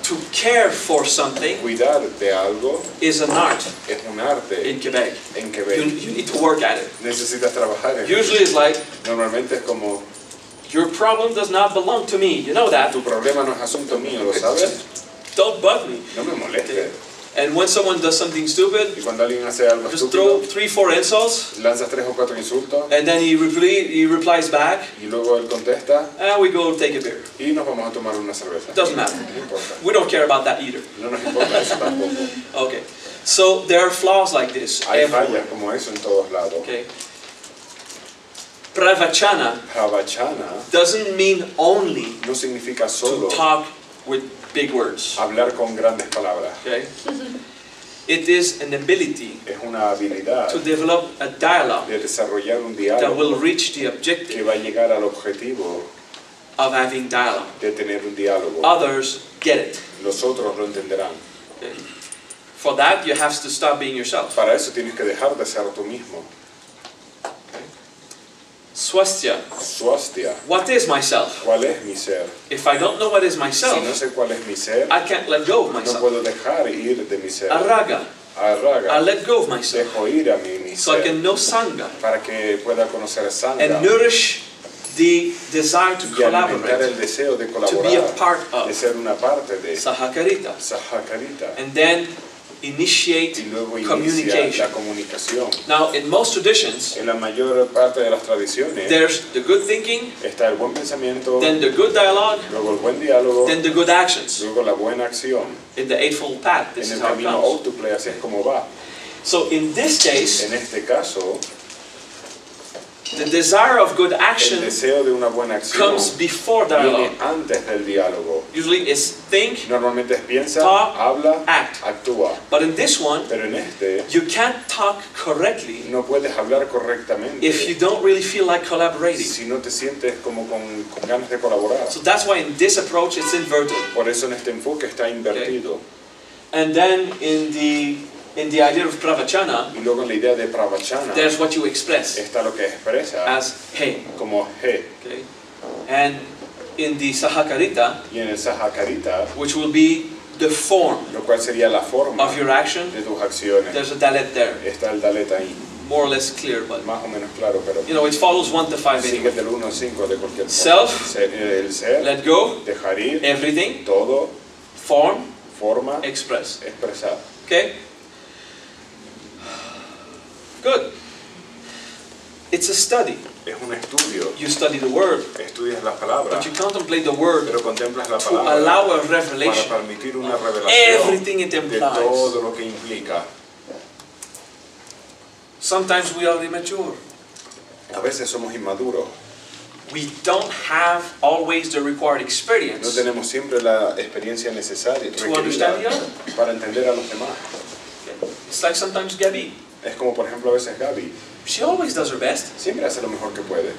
to care for something Cuidar de algo is an art es un arte in Quebec. en Quebec. You need to work at it. Necesitas trabajar en Usually ello. it's like, Normalmente es como, your problem does not belong to me. You know that. tu problema no es asunto mío, ¿lo sabes? Don't bug me. No me moleste. And when someone does something stupid, Y cuando alguien hace algo just throw estúpido, 3-4 insults, lanzas 3 o 4 insultos and then he replies back, y luego él contesta and we go take a beer. y nos vamos a tomar una cerveza. It doesn't matter. No importa. We don't care about that either. No nos importa eso tampoco. Okay, so there are flaws like this Hay everywhere. fallas como eso en todos lados. Okay. Pravachana Pravachana doesn't mean only no significa to solo talk with big words. hablar con grandes palabras. Okay. It is an ability Es una habilidad to develop a dialogue de desarrollar un that will diálogo reach the que objective va a llegar al objetivo of having dialogue. de tener un diálogo. Others get it. Los otros lo entenderán. Okay. For that, you have to stop being yourself. Para eso tienes que dejar de ser tú mismo. Swasthya. Swasthya. What is myself? ¿Cuál es mi ser? If I don't know what is Si no myself, sé cuál es mi ser, I can't let go of no myself. puedo dejar ir de mi ser. Araga. I Arraga. let go of myself Dejo ir a mi so I ser can know Sangha para que pueda conocer Sangha and nourish the desire to y alimentar collaborate, el deseo de to be a colaborar, part de of ser una parte de Sanghaïkya, Sanghaïkya and then initiate y luego inicia communication. la comunicación. Now, in most traditions, En la mayor parte de las tradiciones there's the good thinking, está el buen pensamiento, then the good dialogue, luego el buen diálogo, then the good actions. luego la buena acción. In the Eightfold Path, this En is el how it camino comes. ótuple así es como va. So in this case, En este caso, the desire of good el action deseo de una buena acción comes before viene dialogue. antes del diálogo. Usually it's think, Normalmente es piensa, Talk, habla, act. actúa. But in this one, Pero en este you can't talk correctly no puedes hablar correctamente if you don't really feel like collaborating. si no te sientes como con ganas de colaborar. So that's why in this approach it's inverted. Por eso en este enfoque está invertido. And then in the idea of pravachana, Y luego en la idea de pravachana there's what you express está lo que expresa as hey. como he. Okay? And in the Sanghaïkya, Y en el Sanghaïkya, which will be the form lo cual sería la forma of your action, de tus acciones. there's a dalet there. Está el dalet ahí, More or less clear, but más o menos claro, pero you know, it follows 1 to 5 sigue anyway. del 1 al 5 de cualquier Self, forma. El ser, let go, dejar ir, everything, todo, form, forma, express. expresar. Okay? Good. It's a study. Es un estudio. You study the word, Estudias las palabras, but you contemplate the word pero contemplas la to palabra allow a para revelation permitir una of revelación everything it de implies. todo lo que implica. Sometimes we are immature. A veces somos inmaduros. We don't have always the required No experience tenemos siempre la experiencia necesaria to understand the requerida other. para entender a los demás. It's like sometimes Gabby. Es como por ejemplo a veces Gaby. She always does her best, Siempre hace lo mejor que puede,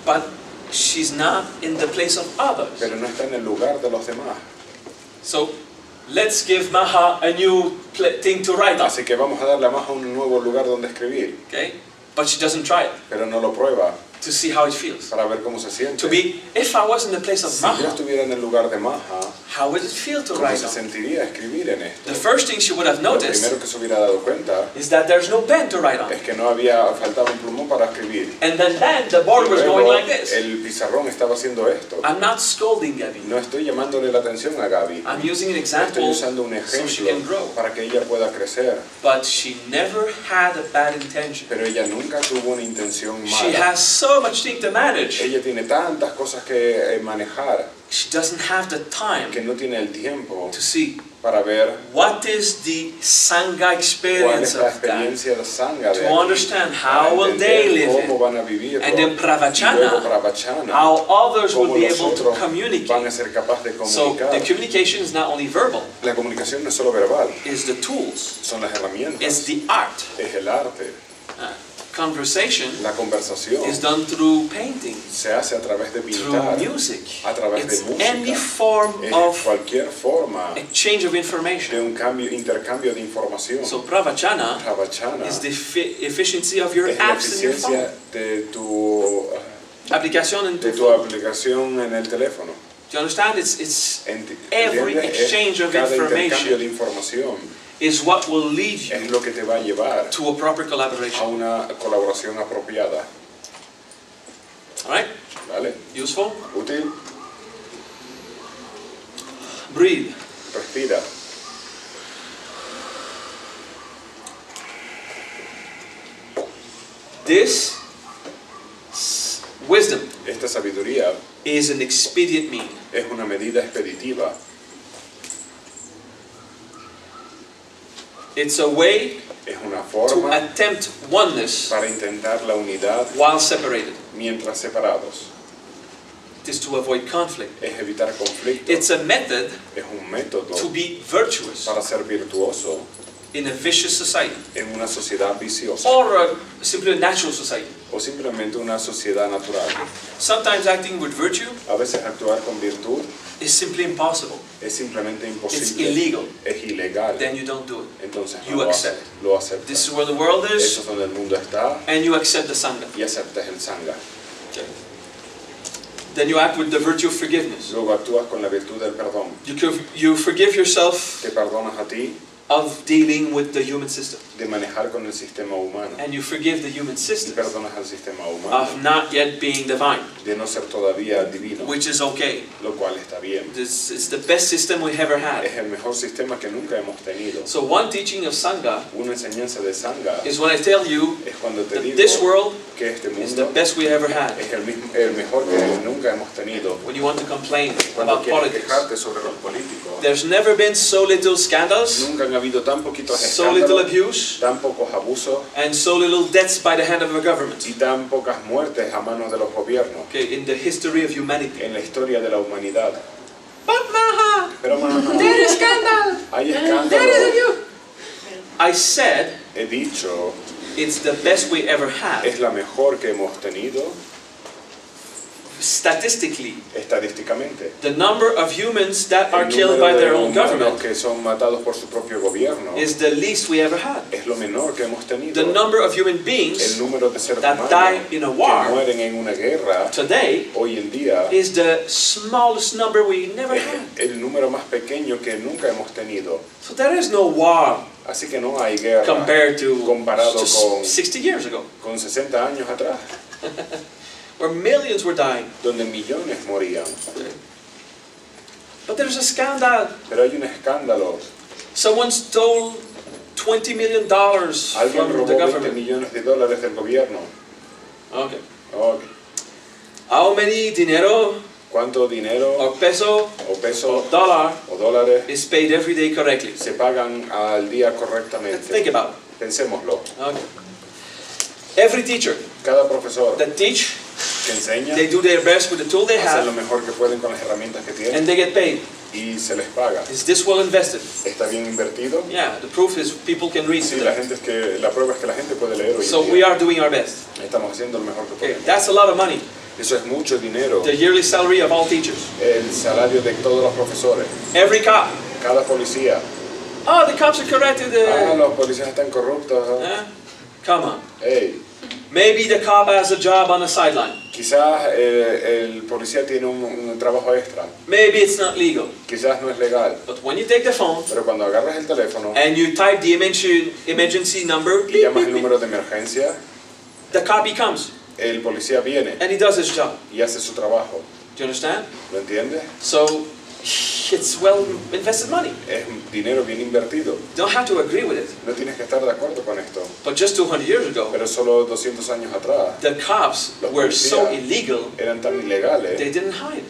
but she's not in the place of others. pero no está en el lugar de los demás. So let's give Maha a new thing to write on. Así que vamos a darle a Maha un nuevo lugar donde escribir, Okay? But she doesn't try it pero no lo prueba to see how it feels. para ver cómo se siente. To be, if I was in the place of Si yo Maha, estuviera en el lugar de Maha, how would it feel to ¿cómo write se on? sentiría escribir en esto? The first thing she would have Lo noticed primero que se hubiera dado cuenta is that there's no pen to write on. es que faltaba un plumón para escribir. And then the board Y was luego going like this. el pizarrón estaba haciendo esto. I'm not scolding Gabby. No estoy llamándole la atención a Gaby. I'm using an Estoy example usando un so she ejemplo can grow. para que ella pueda crecer. But she never had a bad intention. Pero ella nunca tuvo una intención She mala. has so much thing to manage. Ella tiene tantas cosas que manejar She doesn't have the time que no tiene el tiempo to see para ver what is the Sangha cuál experience es la of that. experiencia de Sangha de To aquí, understand para how will they entender live cómo it. van a vivirlo, And then y luego pravachana, pravachana, how others will cómo be los able to otros van a communicate. ser capaces de So comunicar. the communication is not only verbal, La comunicación no es solo verbal, it's the tools, son las it's herramientas, the art. es el arte. Conversation La conversación is done through painting, se hace a través de through pintar, music. a través de It's any música, form es of cualquier forma exchange of de information. un intercambio de información. So pravachana Pravachana is the efficiency of your es la apps in your phone. eficiencia de tu Application in de tu tu phone. aplicación en el teléfono. Do you understand? It's ¿Entiendes? every exchange of Cada intercambio information de información is what will lead es you lo que te va a llevar to a proper a collaboration. una colaboración apropiada. Alright? ¿Vale? Useful? Útil. Breathe. Respira. This wisdom Esta sabiduría is an expedient mean. es una medida expeditiva. It's a way Es una to forma attempt oneness para intentar la unidad while separated. mientras separados. It is to avoid conflict. Es evitar conflictos. It's a method Es un método to be virtuous para ser virtuoso in a vicious society en una sociedad viciosa or simply a natural society. o simplemente una sociedad natural. Sometimes acting with virtue A veces actuar con virtud is simply impossible. es simplemente It's imposible. illegal. Es ilegal. Then you don't do it. Entonces You no lo accept. lo aceptas. This is where the world Eso is, es donde el mundo está and you accept the Sangha. y aceptas el Sangha. Okay. Then you act with the virtue of forgiveness. Luego actúas con la virtud del perdón. You forgive yourself Te perdonas a ti of dealing with the human system. de manejar con el sistema humano. And you forgive the human Y system perdonas al sistema humano of not yet being divine, de no ser todavía divino, which is okay. lo cual está bien. This is the best system we've ever had. Es el mejor sistema que nunca hemos tenido. So one teaching of Sangha Una enseñanza de Sangha is when I tell you es cuando te that digo this world que este is the mundo best we ever had. es el mejor que nunca hemos tenido. When you want to complain Cuando about quieres politics, quejarte sobre los políticos, there's never been so little scandals, nunca han habido tan poquitos so little escándalos, abuse, tan pocos abusos and so little deaths by the hand of a government. y tan pocas muertes a manos de los gobiernos Okay, in the history of humanity. en la historia de la humanidad. But Maha, Pero Maha, there is scandal. hay There is escándalos. abuse. I said He dicho, it's the best we ever had. es la mejor que hemos tenido Statistically, estadísticamente. the number of humans that are El killed número by de their own humanos government que son matados por su propio gobierno is the least we ever had. es lo menor que hemos tenido. The number of human El beings número de seres that humanos die in a war que mueren en una guerra today hoy en día is the smallest number we never es had. el número más pequeño que nunca hemos tenido. So there is no war Así que no hay guerra compared to comparado just con 60 years ago, 60 años atrás, where millions were dying. donde millones morían. But there's a scandal. Pero hay un escándalo. Someone stole $20 million Alguien from robó the 20 government. millones de dólares del gobierno. Okay. Ok. How many dinero ¿Cuánto dinero or peso o peso or dollar o dólares is paid every day correctly? se pagan al día Think correctamente? about it. Pensémoslo. Okay. Every teacher Cada profesor that teach, que enseña they do their best with the tool they hace lo have, mejor que pueden con las herramientas que tienen and they get paid. y se les paga. Is this well invested? ¿Está bien invertido? Yeah, the proof is people can read Sí, today. la prueba es que la gente puede leer hoy So en we día. are doing our best. Estamos haciendo lo mejor que Okay, podemos. that's a lot of money. Eso es mucho dinero. The yearly salary of all teachers. El salario de todos los profesores. Every cop. Cada policía. Oh, the cops are corrected. Los policías están corruptos. Come on. Hey, Maybe the cop has a job on the sideline. quizás el policía tiene un trabajo extra. Maybe it's not legal. Quizás no es legal. But when you take the phone Pero cuando agarras el teléfono and you type the emergency number, y llamas el número de emergencia, the copy comes el policía viene and he does his job. y hace su trabajo. Do you understand? ¿Lo entiendes? So it's well invested money. Es dinero bien invertido. You don't have to agree with it. No tienes que estar de acuerdo con esto. But just 200 years ago, Pero solo 200 años atrás the cops Los were so policías illegal, eran tan ilegales they didn't hide.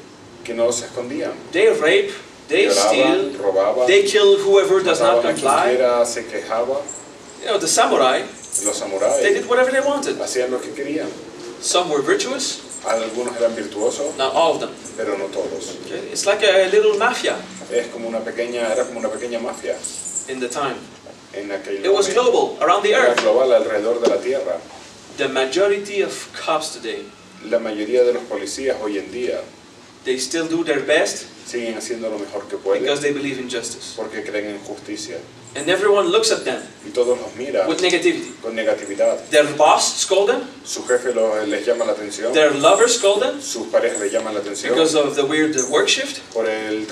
que no se escondían. They rape, they steal, Violaban, robaban, they kill whoever does not mataban a quien comply. quiera, se quejaba. You know, the samurai, Los they samuráis did whatever they wanted. hacían lo que querían. Some were virtuous, Algunos eran virtuosos, not all of them. pero no todos. Okay? It's like a little mafia Era como una pequeña mafia in the time. en aquel It was momento. global, around the Era earth. global alrededor de la tierra. The majority of cops today, La mayoría de los policías hoy en día they still do their best siguen haciendo lo mejor que pueden because they believe in justice. porque creen en justicia. And everyone looks at them Y todos los miran with negativity. con negatividad. Their boss scold them, Su jefe les llama la atención, their lovers scold them sus parejas les llaman la atención because of the weird work shift. por el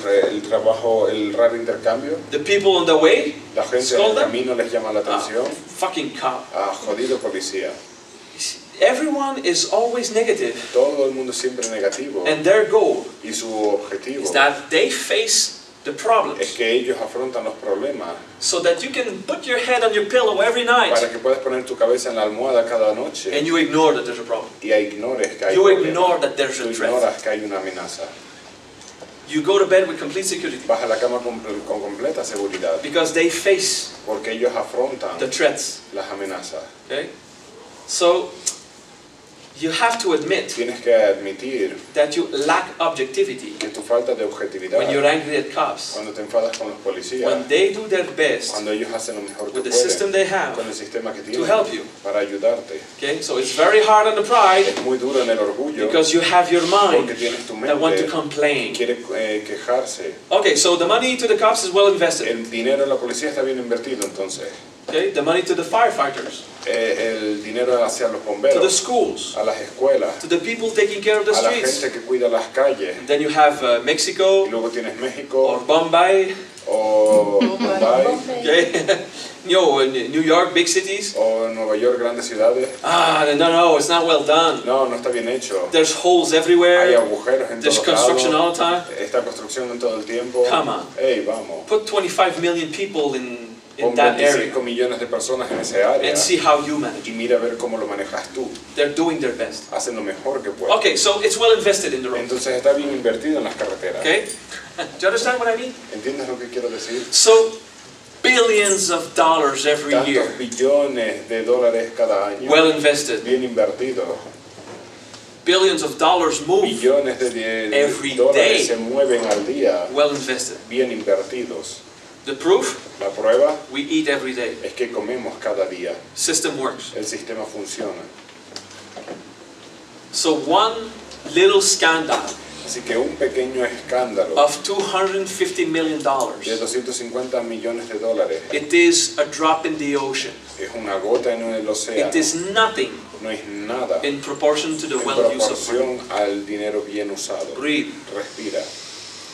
trabajo, el raro intercambio. The people on the way, La gente en scold el them. camino les llama la atención. Fucking cop. Jodido policía. Everyone is always negative, Todo el mundo es siempre negativo and their goal y su objetivo is that they face the es problems que ellos afrontan los problemas so that you can put your head on your pillow every night para que puedas poner tu cabeza en la almohada cada noche and you ignore that there's a problem. y ignores que hay You problema. ignore that there's Tú a threat. ignoras que hay una amenaza. You go to bed with complete security Vas a la cama con completa seguridad because they face porque ellos afrontan the threats. las amenazas. Okay? So you have to admit Tienes que admitir that you lack objectivity que tu falta de objetividad when you're angry at cops. cuando te enfadas con los policías, When they do their best cuando ellos hacen lo mejor que with the system pueden they have con el sistema que to tienen help you. para ayudarte. Okay? So it's very hard on the pride Es muy duro en el orgullo because you have your mind porque tienes tu that want to mente complain. quiere quejarse. Okay, so the money to the cops is well invested. El dinero en la policía está bien invertido entonces. Okay, the money to the firefighters, El dinero hacia los to the bomberos, schools, a las escuelas, to the people taking care of the a la streets. gente que cuida las calles. Then you have Y Mexico luego tienes or México Bombay, o Bombay okay? New York, big cities. o Nueva York, grandes ciudades. No, it's not well done. No, no está bien hecho. There's holes Hay everywhere. agujeros en There's todos construction lados. all the time. Está construcción en todo el tiempo. Come on. Hey, vamos. Put 25 million people in Pon that area 25 millones de personas en esa área and see how you manage. y mira a ver cómo lo manejas tú. They're doing their best. Hacen lo mejor que pueden. Okay, so it's well invested in the road. Entonces está bien invertido en las carreteras. Okay? Do you understand what I mean? ¿Entiendes lo que quiero decir? So, billions of dollars every year, Tantos billones de dólares cada año, well invested. bien invertido. Billions of dollars move, Billones de Every day. dólares se mueven al día, well invested. bien invertidos. The proof, La prueba we eat every day. es que comemos cada día. System works. El sistema funciona. So one little scandal Así que un pequeño escándalo of $250 million, de 250 millones de dólares it is a drop in the ocean. es una gota en el océano. It is nothing No es nada in proportion to the en well use of money. proporción al dinero bien usado. Breathe. Respira.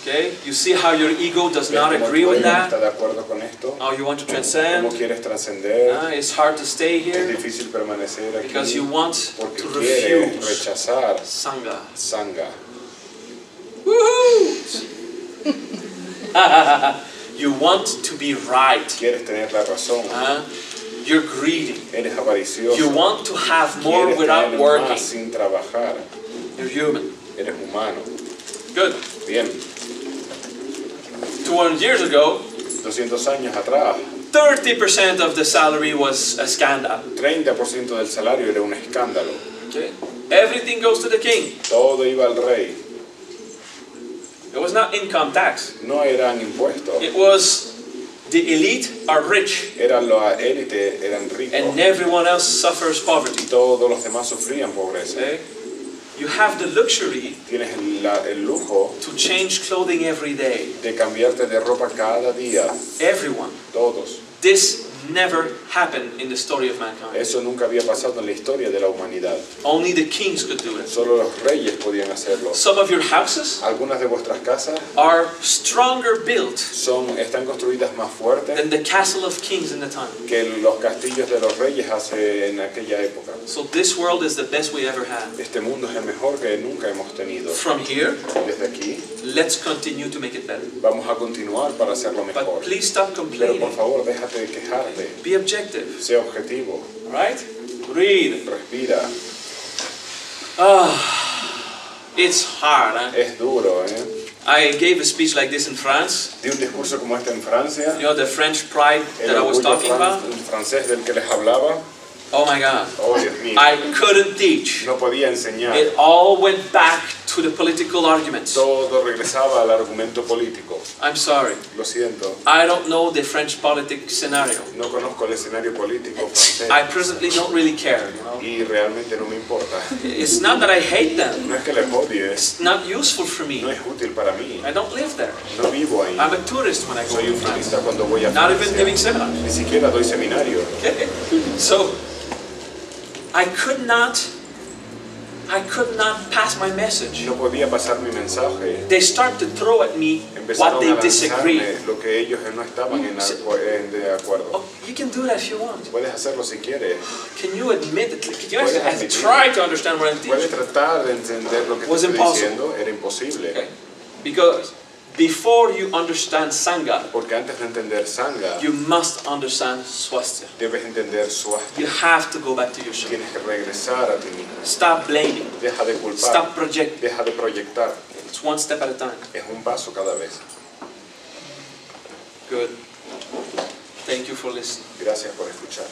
Okay? You see how your ego does ¿Ves not cómo agree tu with ego no está that? de acuerdo con esto? How you want to ¿Cómo transcend? quieres trascender? It's hard to stay Es here difícil permanecer aquí because you want porque to quieres refuse rechazar Sangha. Sangha. Woohoo! You want to be right. Quieres tener la razón. You're greedy. Eres avaricioso. You want to have more Quieres without tener working. más sin trabajar. You're human. Eres humano. Good. Bien. 200 years ago, 200 años atrás, 30% of the salary was a scandal. 30% del salario era un escándalo. Okay? Everything goes to the king. Todo iba al rey. It was not income tax. No eran impuestos. It was the elite are rich Era la élite, eran ricos. and everyone else suffers poverty. Todos los demás sufrían pobreza. Okay? You have the luxury Tienes el lujo to change clothing every day. de cambiarte de ropa cada día. Everyone. Todos. This never happened in the story of mankind. Eso nunca había pasado en la historia de la humanidad. Only the kings could do it. Solo los reyes podían hacerlo. Some of your houses Algunas de vuestras casas are stronger built están construidas más fuertes than the castle of kings in the time. que los castillos de los reyes hace en aquella época. So this world is the best we ever had. Este mundo es el mejor que nunca hemos tenido. From here, Desde aquí let's continue to make it better. vamos a continuar para hacerlo mejor. But please stop Pero complaining. por favor, déjate de quejarte. Be objective. Sea objetivo. Right? Read. Respira. It's hard. Huh? Es duro, ¿eh? I gave a speech like this in France. Di un discurso como este en Francia. You know, the French pride El that I was orgullo talking about. francés del que les hablaba. Oh my God. Oh, Dios mío. I couldn't teach. No podía enseñar. It all went back to the political arguments. Todo regresaba al argumento político. I'm sorry. Lo siento. I don't know the French politics scenario. No conozco el escenario político francés. I presently don't really care, you know. Y realmente no me importa. It's not that I hate them. No es que les odie. It's not useful for me. No es útil para mí. I don't live there. No vivo ahí. I'm a tourist when I go Soy to un France. turista cuando voy a Not even Francia. giving seminars. Ni siquiera doy seminario. Okay? So, I could not pass my message. No podía pasar mi mensaje. They start to throw at me what Empezaron they a disagree. lanzarme lo que ellos no estaban de acuerdo. Oh, you can do that if you want. Puedes hacerlo si quieres. Can you admit it? Can you Puedes actually admitir. try to understand what I'm Puedes teaching? tratar de entender lo que te Was estoy impossible. diciendo. Era imposible. Okay. Because before you understand Sangha, Porque antes de entender Sangha, you must understand Swastika. debes entender Swastika. You have to go back to your show. Tienes que regresar a ti mismo. Stop blaming. Deja de culpar. Stop projecting. Deja de proyectar. It's one step at a time. Es un paso cada vez. Good. Thank you for listening. Gracias por escuchar.